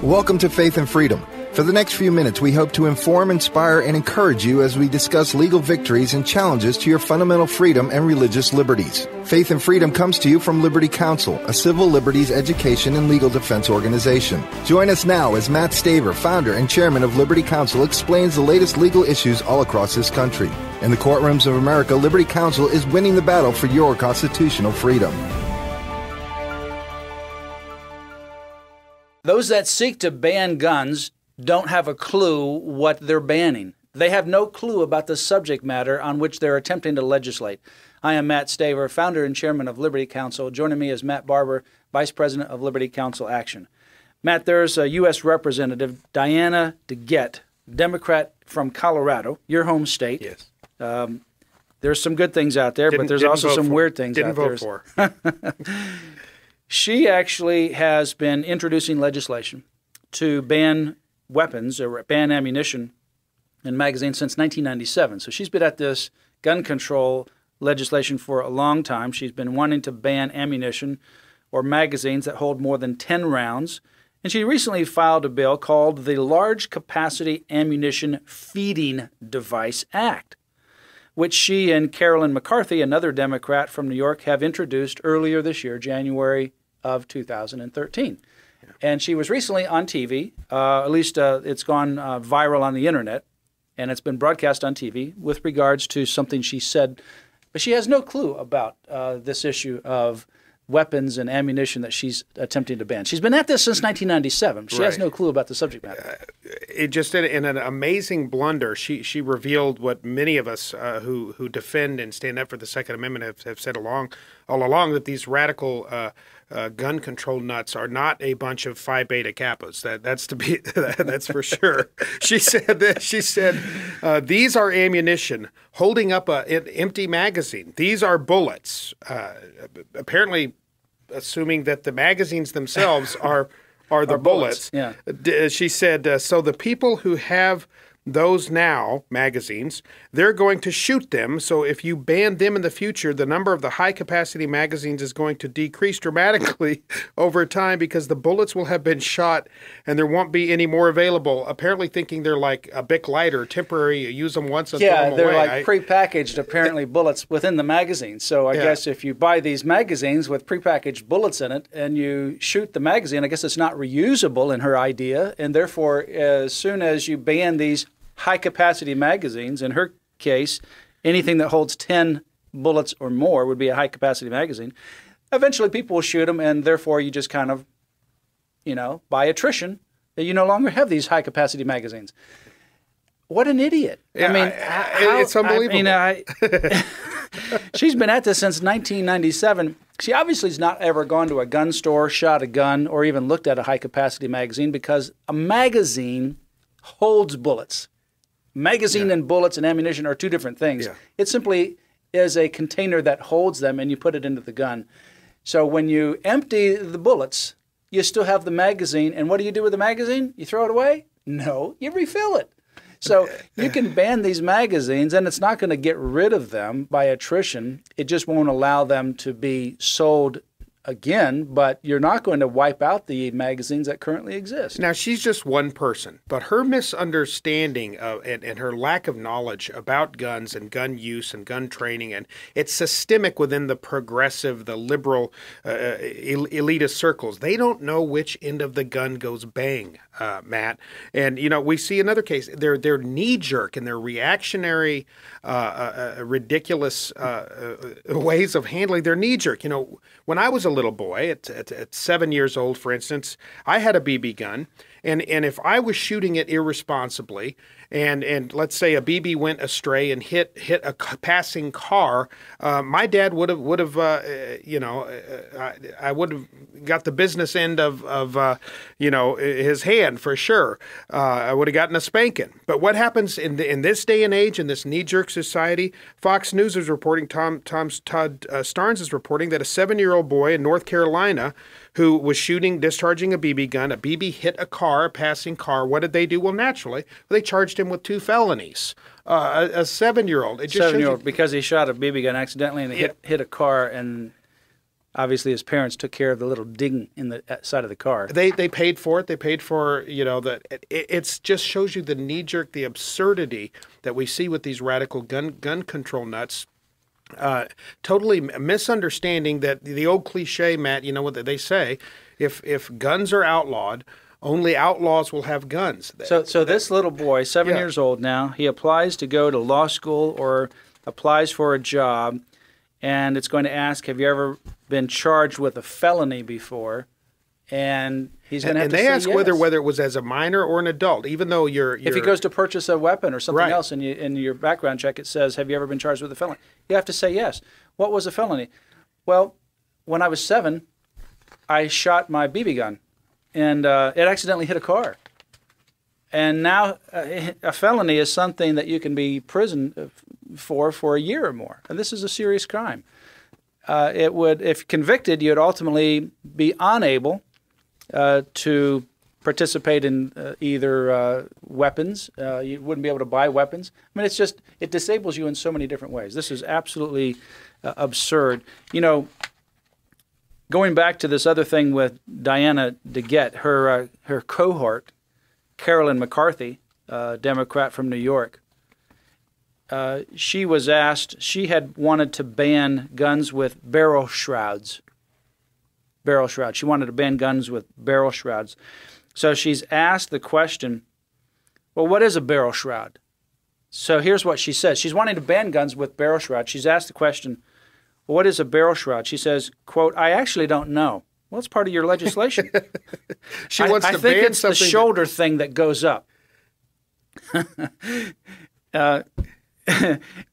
Welcome to Faith and Freedom. For the next few minutes, we hope to inform, inspire, and encourage you as we discuss legal victories and challenges to your fundamental freedom and religious liberties. Faith and Freedom comes to you from Liberty Counsel, a civil liberties education and legal defense organization. Join us now as Matt Staver, founder and chairman of Liberty Counsel, explains the latest legal issues all across this country. In the courtrooms of America, Liberty Counsel is winning the battle for your constitutional freedom. Those that seek to ban guns don't have a clue what they're banning. They have no clue about the subject matter on which they're attempting to legislate. I am Matt Staver, founder and chairman of Liberty Counsel. Joining me is Matt Barber, vice president of Liberty Counsel Action. Matt, there's a U.S. Representative, Diana DeGette, Democrat from Colorado, your home state. Yes. There's some good things out there, but there's also some weird things out there. Didn't vote for. She actually has been introducing legislation to ban weapons or ban ammunition in magazines since 1997. So she's been at this gun control legislation for a long time. She's been wanting to ban ammunition or magazines that hold more than 10 rounds. And she recently filed a bill called the Large Capacity Ammunition Feeding Device Act, which she and Carolyn McCarthy, another Democrat from New York, have introduced earlier this year, January of 2013. And she was recently on TV, at least it's gone viral on the internet, and it's been broadcast on TV with regards to something she said. But she has no clue about this issue of weapons and ammunition that she's attempting to ban. She's been at this since 1997. She has no clue about the subject matter. It just in an amazing blunder, she revealed what many of us who defend and stand up for the Second Amendment have said all along, that these radical gun control nuts are not a bunch of Phi Beta Kappas. That's for sure. She said that. She said these are ammunition holding up an empty magazine. These are bullets. Apparently, assuming that the magazines themselves are the bullets. Yeah. She said so the people who have those now, magazines, they're going to shoot them. So if you ban them in the future, the number of the high-capacity magazines is going to decrease dramatically over time because the bullets will have been shot and there won't be any more available, apparently thinking they're like a Bic lighter, temporary, you use them once and throw them away. Yeah, they're like prepackaged, apparently, bullets within the magazine. So I guess if you buy these magazines with prepackaged bullets in it and you shoot the magazine, I guess it's not reusable in her idea, and therefore, as soon as you ban these high-capacity magazines, in her case, anything that holds 10 bullets or more would be a high-capacity magazine. Eventually, people will shoot them, and therefore you just kind of, by attrition, you no longer have these high-capacity magazines. What an idiot. Yeah, I mean, it's unbelievable. She's been at this since 1997. She obviously has not ever gone to a gun store, shot a gun, or even looked at a high-capacity magazine, because a magazine holds bullets. Magazine and bullets and ammunition are two different things. Yeah. It simply is a container that holds them, and you put it into the gun. So when you empty the bullets, you still have the magazine. And what do you do with the magazine? You throw it away? No, you refill it. So you can ban these magazines, and it's not going to get rid of them by attrition. It just won't allow them to be sold again, but you're not going to wipe out the magazines that currently exist. Now, she's just one person, but her misunderstanding and her lack of knowledge about guns and gun use and gun training, and it's systemic within the progressive, the liberal, elitist circles. They don't know which end of the gun goes bang, Matt. And, we see another case. They're knee-jerk and they're reactionary, ridiculous ways of handling their knee-jerk. When I was a little boy, at 7 years old, for instance, I had a BB gun, and if I was shooting it irresponsibly, and let's say a BB went astray and hit a passing car, my dad would have I would have got the business end of his hand for sure. I would have gotten a spanking. But what happens in this day and age, in this knee-jerk society? Fox News is reporting, Todd Starnes is reporting that a 7-year-old boy in North Carolina who was discharging a BB gun, a BB hit a passing car. What did they do? Well, naturally, they charged him with 2 felonies. A 7-year-old. Because he shot a BB gun accidentally and hit a car, and obviously his parents took care of the little ding in the side of the car. They paid for it. They paid for, that it's just shows you the knee-jerk, the absurdity that we see with these radical gun control nuts. Totally misunderstanding that the old cliche, Matt, you know what they say, if guns are outlawed, only outlaws will have guns. So this little boy, 7 years old now, he applies to go to law school or applies for a job, and it's going to ask, have you ever been charged with a felony before? And he's going to have to say yes. And they ask whether it was as a minor or an adult, even though you're if he goes to purchase a weapon or something else, and in your background check it says, have you ever been charged with a felony? You have to say yes. What was a felony? Well, when I was 7, I shot my BB gun, and it accidentally hit a car. And now a felony is something that you can be imprisoned for a year or more, and this is a serious crime. It would, if convicted, you'd ultimately be unable to participate in either weapons. You wouldn't be able to buy weapons. I mean, it disables you in so many different ways. This is absolutely absurd. Going back to this other thing with Diana DeGette, her cohort, Carolyn McCarthy, Democrat from New York, she was asked, she had wanted to ban guns with barrel shrouds. Barrel shrouds. She wanted to ban guns with barrel shrouds. So she's asked the question, well, what is a barrel shroud? So here's what she says. She's wanting to ban guns with barrel shrouds. She's asked the question, well, what is a barrel shroud? She says, quote, I actually don't know. Well, it's part of your legislation. She wants to ban something. I think it's the shoulder thing that goes up.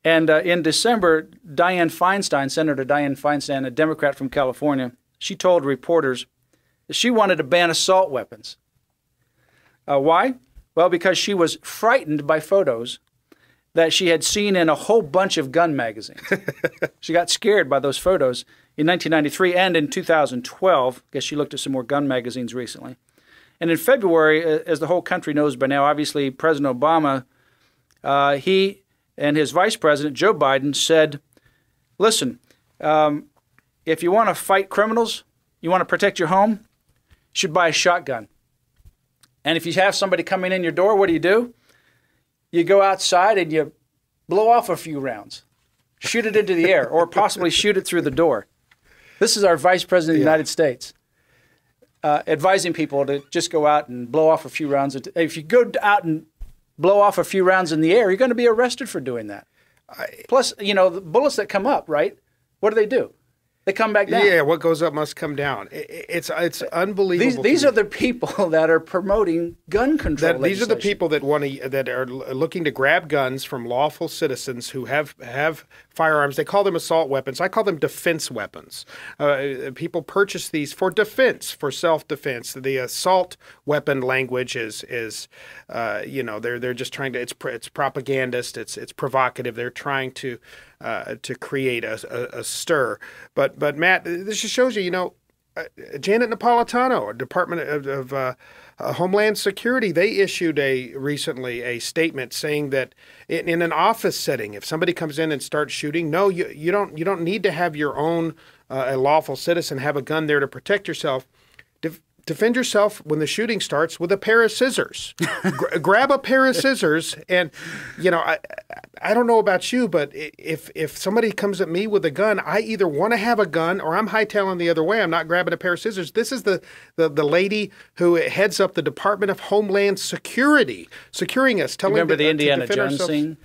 And in December, Senator Dianne Feinstein, a Democrat from California, she told reporters that she wanted to ban assault weapons. Why? Well, because she was frightened by photos that she had seen in a whole bunch of gun magazines. She got scared by those photos in 1993 and in 2012. I guess she looked at some more gun magazines recently. And in February, as the whole country knows by now, obviously President Obama, he and his vice president, Joe Biden, said, listen, if you want to fight criminals, you want to protect your home, you should buy a shotgun. And if you have somebody coming in your door, what do? You go outside and you blow off a few rounds, shoot it into the air, or possibly shoot it through the door. This is our Vice President of the United States advising people to just go out and blow off a few rounds. If you go out and blow off a few rounds in the air, you're going to be arrested for doing that. Plus, the bullets that come up, right? What do? They come back down. Yeah, what goes up must come down. It's unbelievable. These are the people that are promoting gun control legislation. These are the people that are looking to grab guns from lawful citizens who have firearms. They call them assault weapons. I call them defense weapons. People purchase these for defense, for self-defense. The assault weapon language is they're just trying to. It's propagandist. It's provocative. They're trying to create a stir. But Matt, this just shows you, Janet Napolitano, Department of Homeland Security, they issued recently a statement saying that in an office setting, if somebody comes in and starts shooting, no, you don't need to have your own a lawful citizen have a gun there to protect yourself. Defend yourself when the shooting starts with a pair of scissors. Grab a pair of scissors, and I don't know about you, but if somebody comes at me with a gun, I either want to have a gun or I'm hightailing the other way. I'm not grabbing a pair of scissors. This is the lady who heads up the Department of Homeland Security, securing us. Remember the Indiana Jones scene,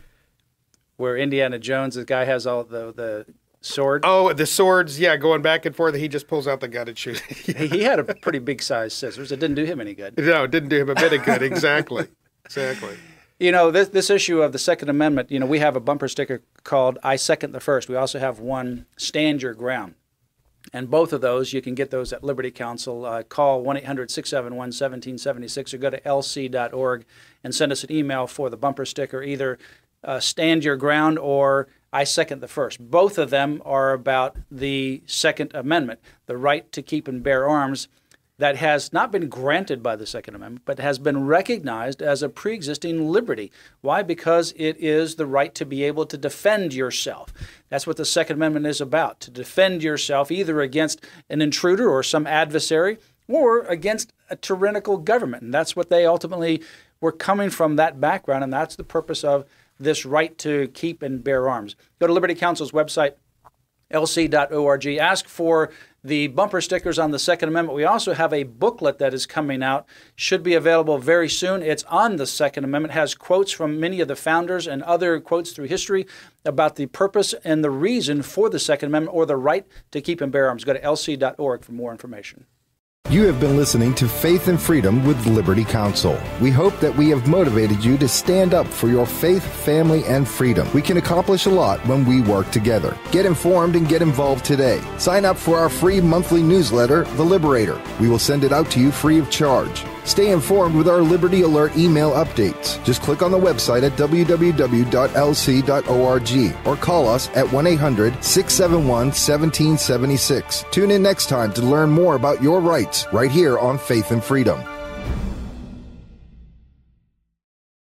where Indiana Jones, the guy has all the sword. Oh, the swords, yeah, going back and forth. He just pulls out the gun and shoots. He had a pretty big size scissors. It didn't do him any good. No, it didn't do him a bit of good. Exactly. Exactly. This issue of the Second Amendment, we have a bumper sticker called I Second the First. We also have one, Stand Your Ground. And both of those, you can get those at Liberty Counsel. Call 1-800-671-1776 or go to lc.org and send us an email for the bumper sticker, either Stand Your Ground or I Second the First. Both of them are about the Second Amendment, the right to keep and bear arms. that has not been granted by the Second Amendment, but has been recognized as a pre-existing liberty. Why? Because it is the right to be able to defend yourself. That's what the Second Amendment is about, to defend yourself either against an intruder or some adversary or against a tyrannical government. And that's what they ultimately were coming from, that background, and that's the purpose of this right to keep and bear arms. Go to Liberty Counsel's website, lc.org. Ask for the bumper stickers on the Second Amendment. We also have a booklet that is coming out, should be available very soon. It's on the Second Amendment, it has quotes from many of the founders and other quotes through history about the purpose and the reason for the Second Amendment, or the right to keep and bear arms. Go to lc.org for more information. You have been listening to Faith and Freedom with Liberty Counsel. We hope that we have motivated you to stand up for your faith, family, and freedom. We can accomplish a lot when we work together. Get informed and get involved today. Sign up for our free monthly newsletter, The Liberator. We will send it out to you free of charge. Stay informed with our Liberty Alert email updates. Just click on the website at www.lc.org or call us at 1-800-671-1776. Tune in next time to learn more about your rights right here on Faith and Freedom.